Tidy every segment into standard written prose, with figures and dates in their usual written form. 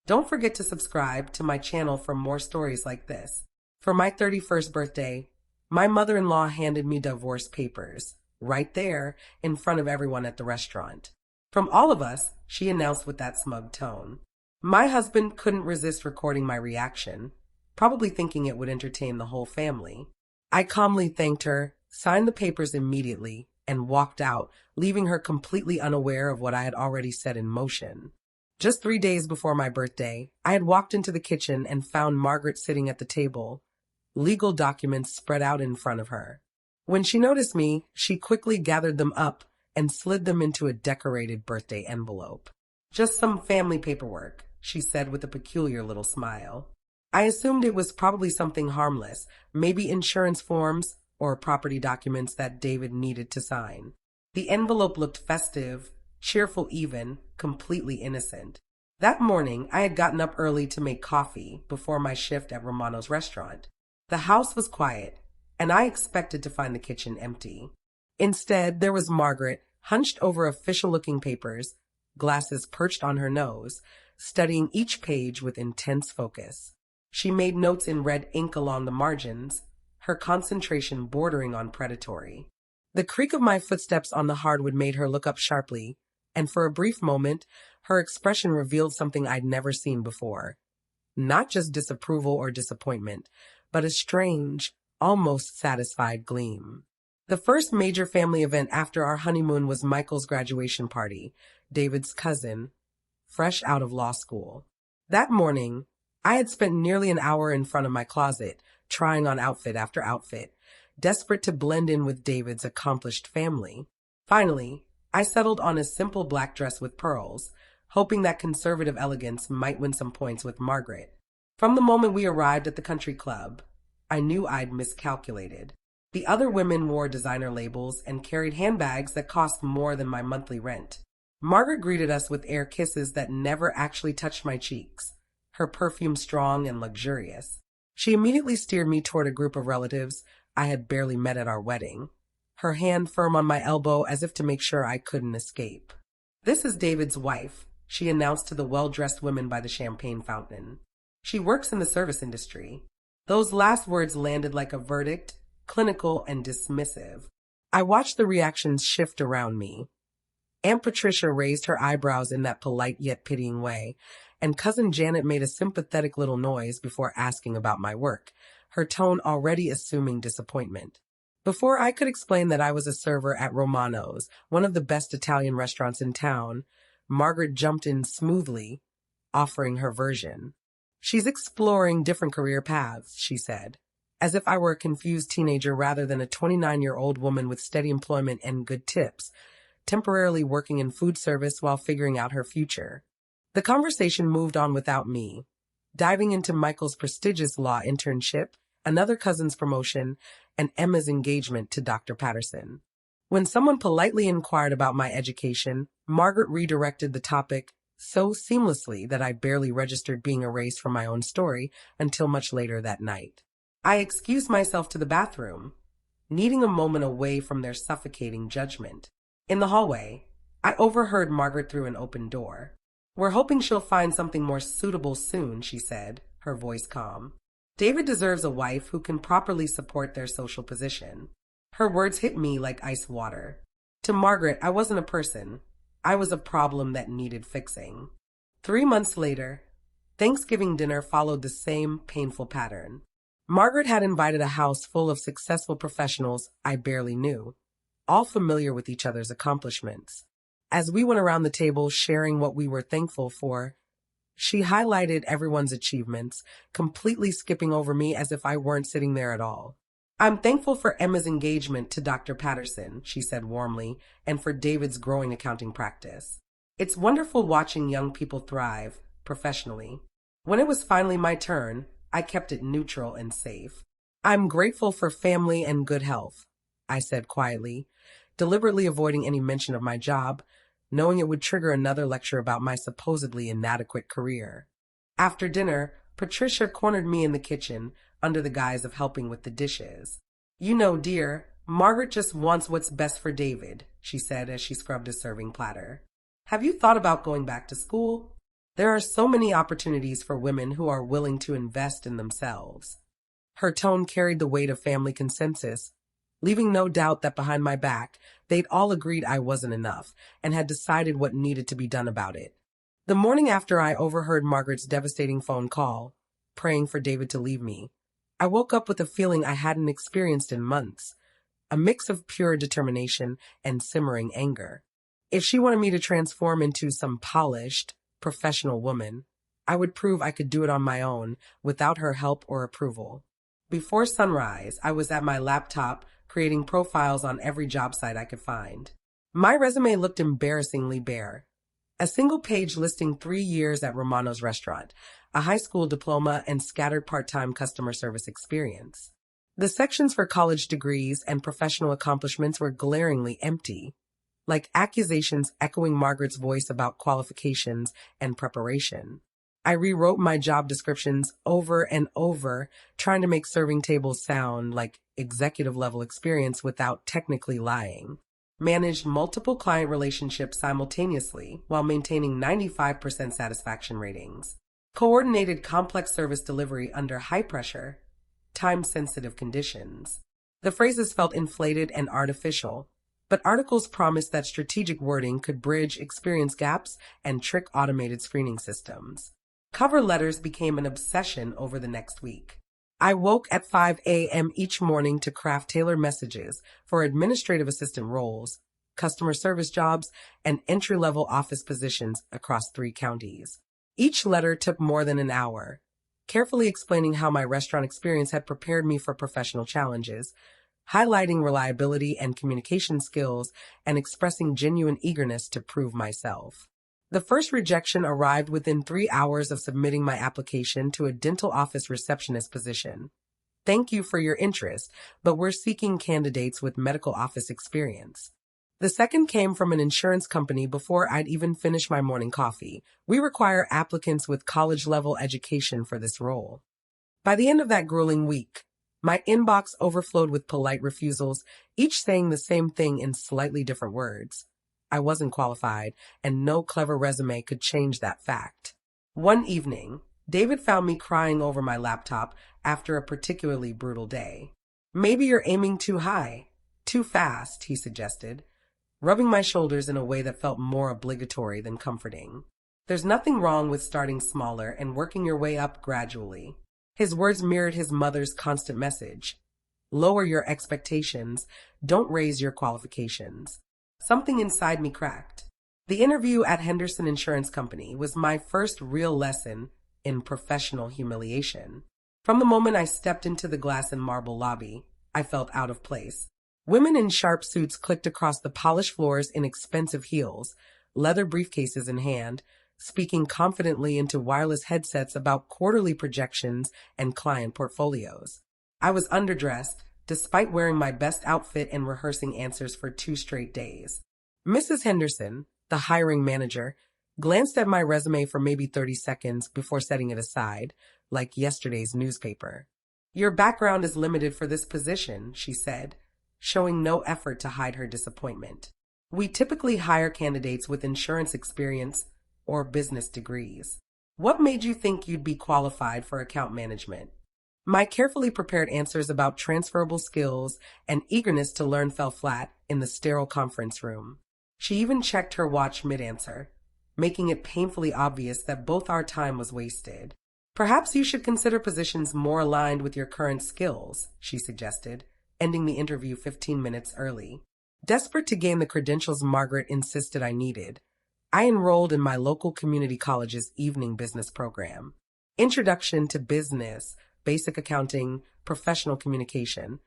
Don't forget to subscribe to my channel for more stories like this. For my 31st birthday, my mother-in-law handed me divorce papers, right there in front of everyone at the restaurant. From all of us, she announced with that smug tone. My husband couldn't resist recording my reaction, probably thinking it would entertain the whole family. I calmly thanked her, signed the papers immediately, and walked out, leaving her completely unaware of what I had already set in motion. Just 3 days before my birthday, I had walked into the kitchen and found Margaret sitting at the table, legal documents spread out in front of her. When she noticed me, she quickly gathered them up and slid them into a decorated birthday envelope. "Just some family paperwork," she said with a peculiar little smile. I assumed it was probably something harmless, maybe insurance forms or property documents that David needed to sign. The envelope looked festive, cheerful even, completely innocent. That morning, I had gotten up early to make coffee before my shift at Romano's restaurant. The house was quiet, and I expected to find the kitchen empty. Instead, there was Margaret, hunched over official-looking papers, glasses perched on her nose, studying each page with intense focus. She made notes in red ink along the margins, her concentration bordering on predatory. The creak of my footsteps on the hardwood made her look up sharply, and for a brief moment, her expression revealed something I'd never seen before. Not just disapproval or disappointment, but a strange, almost satisfied gleam. The first major family event after our honeymoon was Michael's graduation party, David's cousin, fresh out of law school. That morning, I had spent nearly an hour in front of my closet, trying on outfit after outfit, desperate to blend in with David's accomplished family. Finally, I settled on a simple black dress with pearls, hoping that conservative elegance might win some points with Margaret. From the moment we arrived at the country club, I knew I'd miscalculated. The other women wore designer labels and carried handbags that cost more than my monthly rent. Margaret greeted us with air kisses that never actually touched my cheeks, her perfume strong and luxurious. She immediately steered me toward a group of relatives I had barely met at our wedding, her hand firm on my elbow as if to make sure I couldn't escape. "This is David's wife," she announced to the well-dressed women by the champagne fountain. "She works in the service industry." Those last words landed like a verdict, clinical and dismissive. I watched the reactions shift around me. Aunt Patricia raised her eyebrows in that polite yet pitying way, and Cousin Janet made a sympathetic little noise before asking about my work, her tone already assuming disappointment. Before I could explain that I was a server at Romano's, one of the best Italian restaurants in town, Margaret jumped in smoothly, offering her version. "She's exploring different career paths," she said, as if I were a confused teenager rather than a 29-year-old woman with steady employment and good tips, temporarily working in food service while figuring out her future. The conversation moved on without me, diving into Michael's prestigious law internship, another cousin's promotion, and Emma's engagement to Dr. Patterson. When someone politely inquired about my education, Margaret redirected the topic so seamlessly that I barely registered being erased from my own story until much later that night. I excused myself to the bathroom, needing a moment away from their suffocating judgment. In the hallway, I overheard Margaret through an open door. "We're hoping she'll find something more suitable soon," she said, her voice calm. "David deserves a wife who can properly support their social position." Her words hit me like ice water. To Margaret, I wasn't a person. I was a problem that needed fixing. 3 months later, Thanksgiving dinner followed the same painful pattern. Margaret had invited a house full of successful professionals I barely knew, all familiar with each other's accomplishments. As we went around the table sharing what we were thankful for, she highlighted everyone's achievements, completely skipping over me as if I weren't sitting there at all. "I'm thankful for Emma's engagement to Dr. Patterson," she said warmly, "and for David's growing accounting practice. It's wonderful watching young people thrive professionally." When it was finally my turn, I kept it neutral and safe. "I'm grateful for family and good health," I said quietly, deliberately avoiding any mention of my job, knowing it would trigger another lecture about my supposedly inadequate career. After dinner, Patricia cornered me in the kitchen under the guise of helping with the dishes. "You know, dear, Margaret just wants what's best for David," she said as she scrubbed a serving platter. "Have you thought about going back to school?" There are so many opportunities for women who are willing to invest in themselves. Her tone carried the weight of family consensus, leaving no doubt that behind my back, they'd all agreed I wasn't enough and had decided what needed to be done about it. The morning after I overheard Margaret's devastating phone call, praying for David to leave me, I woke up with a feeling I hadn't experienced in months, a mix of pure determination and simmering anger. If she wanted me to transform into some polished, professional woman, I would prove I could do it on my own without her help or approval. Before sunrise, I was at my laptop creating profiles on every job site I could find. My resume looked embarrassingly bare. A single page listing 3 years at Romano's restaurant, a high school diploma, and scattered part-time customer service experience. The sections for college degrees and professional accomplishments were glaringly empty, like accusations echoing Margaret's voice about qualifications and preparation. I rewrote my job descriptions over and over, trying to make serving tables sound like executive-level experience without technically lying. Managed multiple client relationships simultaneously while maintaining 95% satisfaction ratings. Coordinated complex service delivery under high pressure, time-sensitive conditions. The phrases felt inflated and artificial, but articles promised that strategic wording could bridge experience gaps and trick automated screening systems. Cover letters became an obsession over the next week. I woke at 5 a.m. each morning to craft tailored messages for administrative assistant roles, customer service jobs, and entry-level office positions across 3 counties. Each letter took more than an hour, carefully explaining how my restaurant experience had prepared me for professional challenges, highlighting reliability and communication skills, and expressing genuine eagerness to prove myself. The first rejection arrived within 3 hours of submitting my application to a dental office receptionist position. Thank you for your interest, but we're seeking candidates with medical office experience. The second came from an insurance company before I'd even finished my morning coffee. We require applicants with college-level education for this role. By the end of that grueling week, my inbox overflowed with polite refusals, each saying the same thing in slightly different words. I wasn't qualified, and no clever resume could change that fact. One evening, David found me crying over my laptop after a particularly brutal day. Maybe you're aiming too high, too fast, he suggested, rubbing my shoulders in a way that felt more obligatory than comforting. There's nothing wrong with starting smaller and working your way up gradually. His words mirrored his mother's constant message. Lower your expectations, don't raise your qualifications. Something inside me cracked. The interview at Henderson Insurance Company was my first real lesson in professional humiliation. From the moment I stepped into the glass and marble lobby, I felt out of place. Women in sharp suits clicked across the polished floors in expensive heels, leather briefcases in hand, speaking confidently into wireless headsets about quarterly projections and client portfolios. I was underdressed, despite wearing my best outfit and rehearsing answers for 2 straight days. Mrs. Henderson, the hiring manager, glanced at my resume for maybe 30 seconds before setting it aside, like yesterday's newspaper. Your background is limited for this position, she said, showing no effort to hide her disappointment. We typically hire candidates with insurance experience or business degrees. What made you think you'd be qualified for account management? My carefully prepared answers about transferable skills and eagerness to learn fell flat in the sterile conference room. She even checked her watch mid-answer, making it painfully obvious that both our time was wasted. Perhaps you should consider positions more aligned with your current skills, she suggested, ending the interview 15 minutes early. Desperate to gain the credentials Margaret insisted I needed, I enrolled in my local community college's evening business program. Introduction to Business, Basic Accounting, Professional Communication.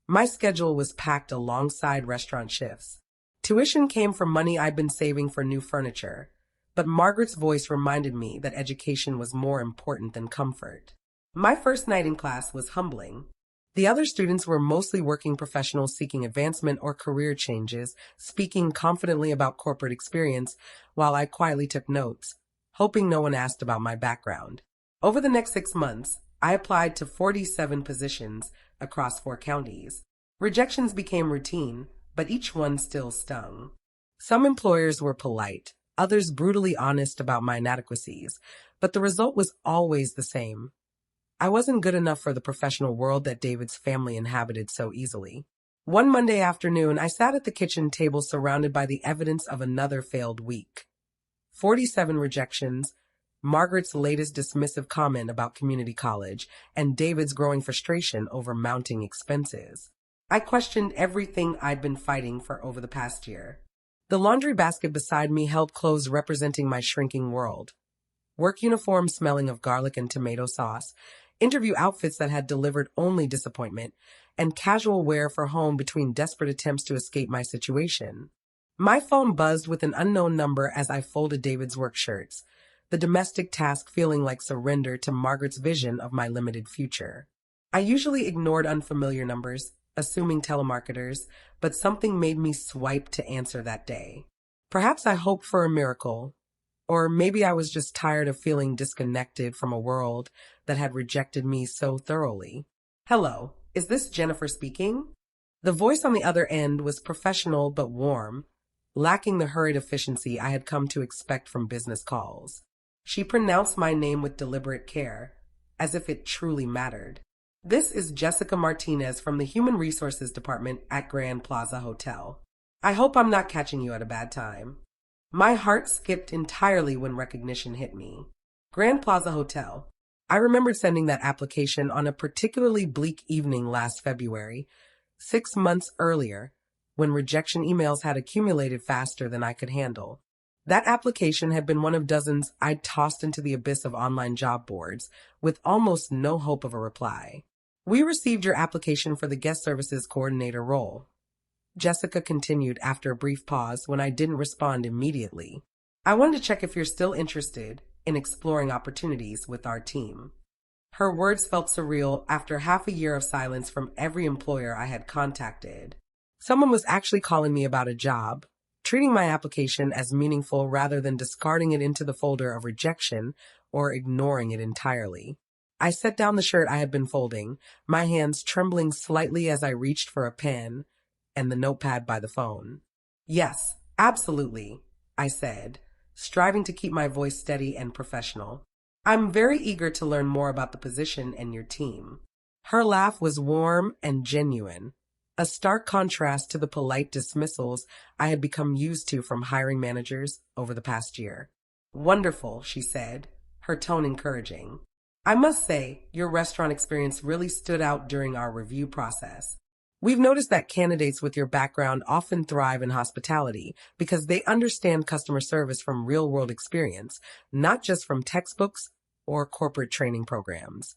My schedule was packed alongside restaurant shifts. Tuition came from money I'd been saving for new furniture, but Margaret's voice reminded me that education was more important than comfort. My first night in class was humbling. The other students were mostly working professionals seeking advancement or career changes, speaking confidently about corporate experience, while I quietly took notes, hoping no one asked about my background. Over the next 6 months, I applied to 47 positions across 4 counties. Rejections became routine, but each one still stung. Some employers were polite, others brutally honest about my inadequacies, but the result was always the same. I wasn't good enough for the professional world that David's family inhabited so easily. One Monday afternoon, I sat at the kitchen table surrounded by the evidence of another failed week. 47 rejections, Margaret's latest dismissive comment about community college, and David's growing frustration over mounting expenses. I questioned everything I'd been fighting for over the past year. The laundry basket beside me held clothes representing my shrinking world. Work uniforms smelling of garlic and tomato sauce, interview outfits that had delivered only disappointment, and casual wear for home between desperate attempts to escape my situation. My phone buzzed with an unknown number as I folded David's work shirts, the domestic task feeling like surrender to Margaret's vision of my limited future. I usually ignored unfamiliar numbers, assuming telemarketers, but something made me swipe to answer that day. Perhaps I hoped for a miracle, or maybe I was just tired of feeling disconnected from a world that had rejected me so thoroughly. Hello, is this Jennifer speaking? The voice on the other end was professional but warm, lacking the hurried efficiency I had come to expect from business calls. She pronounced my name with deliberate care, as if it truly mattered. This is Jessica Martinez from the Human Resources Department at Grand Plaza Hotel. I hope I'm not catching you at a bad time. My heart skipped entirely when recognition hit me. Grand Plaza Hotel. I remembered sending that application on a particularly bleak evening last February, 6 months earlier, when rejection emails had accumulated faster than I could handle. That application had been one of dozens I'd tossed into the abyss of online job boards, with almost no hope of a reply. We received your application for the guest services coordinator role. Jessica continued after a brief pause when I didn't respond immediately. I wanted to check if you're still interested in exploring opportunities with our team. Her words felt surreal after half a year of silence from every employer I had contacted. Someone was actually calling me about a job, treating my application as meaningful rather than discarding it into the folder of rejection or ignoring it entirely. I set down the shirt I had been folding, my hands trembling slightly as I reached for a pen and the notepad by the phone. Yes, absolutely, I said, striving to keep my voice steady and professional. I'm very eager to learn more about the position and your team. Her laugh was warm and genuine, a stark contrast to the polite dismissals I had become used to from hiring managers over the past year. Wonderful, she said, her tone encouraging. I must say, your restaurant experience really stood out during our review process. We've noticed that candidates with your background often thrive in hospitality because they understand customer service from real-world experience, not just from textbooks or corporate training programs.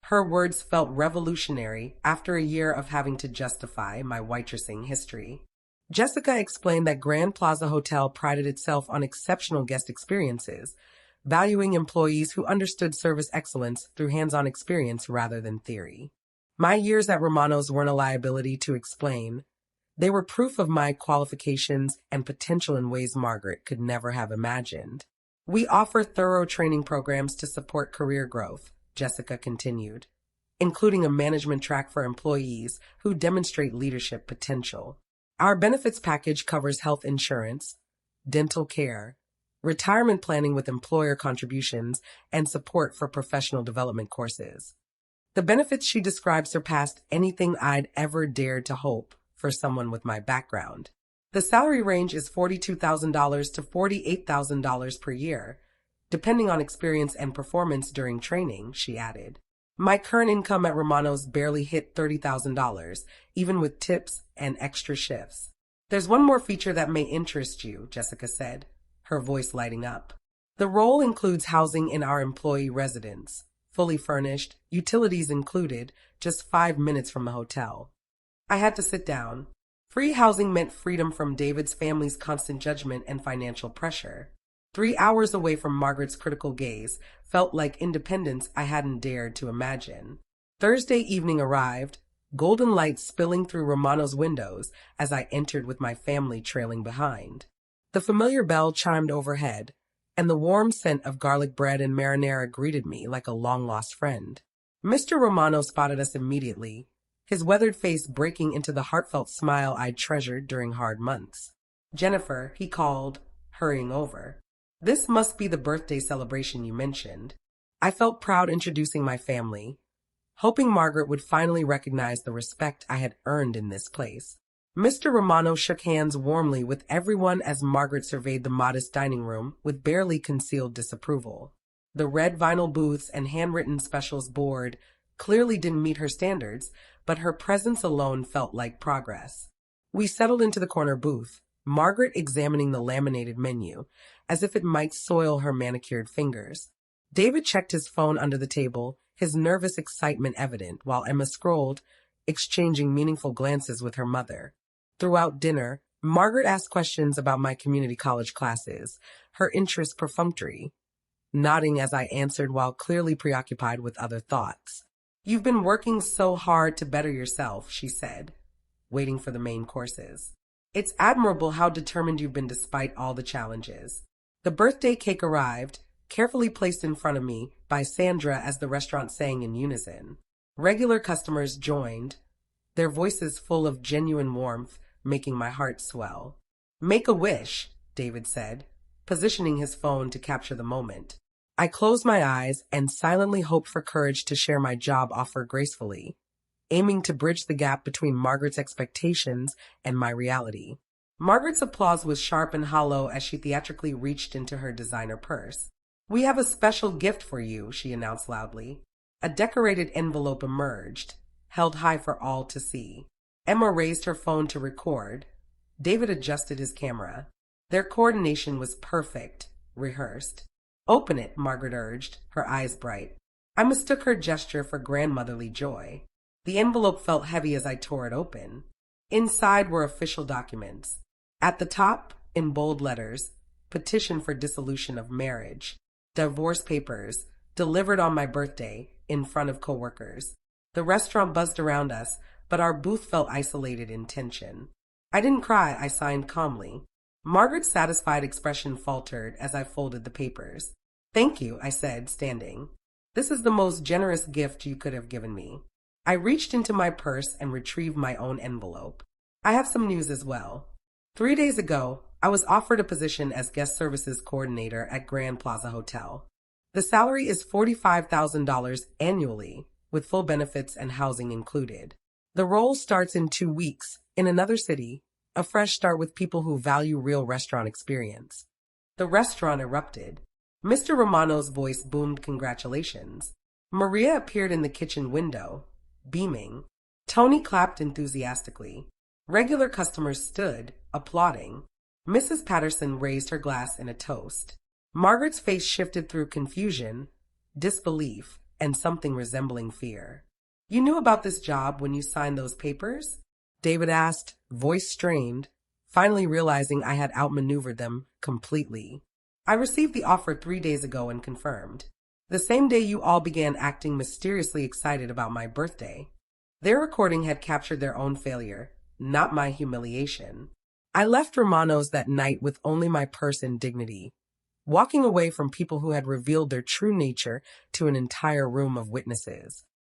Her words felt revolutionary after a year of having to justify my waitressing history. Jessica explained that Grand Plaza Hotel prided itself on exceptional guest experiences, valuing employees who understood service excellence through hands-on experience rather than theory. My years at Romano's weren't a liability to explain. They were proof of my qualifications and potential in ways Margaret could never have imagined. We offer thorough training programs to support career growth, Jessica continued, including a management track for employees who demonstrate leadership potential. Our benefits package covers health insurance, dental care, retirement planning with employer contributions, and support for professional development courses. The benefits she described surpassed anything I'd ever dared to hope for someone with my background. The salary range is $42,000 to $48,000 per year, depending on experience and performance during training, she added. My current income at Romano's barely hit $30,000, even with tips and extra shifts. There's one more feature that may interest you, Jessica said, her voice lighting up. The role includes housing in our employee residence, fully furnished, utilities included, just 5 minutes from the hotel. I had to sit down. Free housing meant freedom from David's family's constant judgment and financial pressure. 3 hours away from Margaret's critical gaze felt like independence I hadn't dared to imagine. Thursday evening arrived, golden light spilling through Romano's windows as I entered with my family trailing behind. The familiar bell chimed overhead, and the warm scent of garlic bread and marinara greeted me like a long-lost friend. Mr. Romano spotted us immediately, his weathered face breaking into the heartfelt smile I'd treasured during hard months. Jennifer, he called, hurrying over. "This must be the birthday celebration you mentioned." I felt proud introducing my family, hoping Margaret would finally recognize the respect I had earned in this place. Mr. Romano shook hands warmly with everyone as Margaret surveyed the modest dining room with barely concealed disapproval. The red vinyl booths and handwritten specials board clearly didn't meet her standards, but her presence alone felt like progress. We settled into the corner booth, Margaret examining the laminated menu, as if it might soil her manicured fingers. David checked his phone under the table, his nervous excitement evident, while Emma scrolled, exchanging meaningful glances with her mother. Throughout dinner, Margaret asked questions about my community college classes, her interest perfunctory, nodding as I answered while clearly preoccupied with other thoughts. "You've been working so hard to better yourself," she said, waiting for the main courses. "It's admirable how determined you've been despite all the challenges." The birthday cake arrived, carefully placed in front of me by Sandra as the restaurant sang in unison. Regular customers joined, their voices full of genuine warmth, making my heart swell. "Make a wish," David said, positioning his phone to capture the moment. I closed my eyes and silently hoped for courage to share my job offer gracefully, aiming to bridge the gap between Margaret's expectations and my reality. Margaret's applause was sharp and hollow as she theatrically reached into her designer purse. "We have a special gift for you," she announced loudly. A decorated envelope emerged, held high for all to see. Emma raised her phone to record. David adjusted his camera. Their coordination was perfect, rehearsed. "Open it," Margaret urged, her eyes bright. I mistook her gesture for grandmotherly joy. The envelope felt heavy as I tore it open. Inside were official documents. At the top, in bold letters, petition for dissolution of marriage. Divorce papers, delivered on my birthday, in front of coworkers. The restaurant buzzed around us, but our booth felt isolated in tension. I didn't cry, I signed calmly. Margaret's satisfied expression faltered as I folded the papers. "Thank you," I said, standing. "This is the most generous gift you could have given me." I reached into my purse and retrieved my own envelope. "I have some news as well. 3 days ago, I was offered a position as guest services coordinator at Grand Plaza Hotel. The salary is $45,000 annually, with full benefits and housing included. The role starts in 2 weeks, in another city, a fresh start with people who value real restaurant experience." The restaurant erupted. Mr. Romano's voice boomed congratulations. Maria appeared in the kitchen window, beaming. Tony clapped enthusiastically. Regular customers stood, applauding. Mrs. Patterson raised her glass in a toast. Margaret's face shifted through confusion, disbelief, and something resembling fear. "You knew about this job when you signed those papers?" David asked, voice strained, finally realizing I had outmaneuvered them completely. "I received the offer 3 days ago and confirmed. The same day you all began acting mysteriously excited about my birthday." Their recording had captured their own failure, not my humiliation. I left Romano's that night with only my purse and dignity, walking away from people who had revealed their true nature to an entire room of witnesses.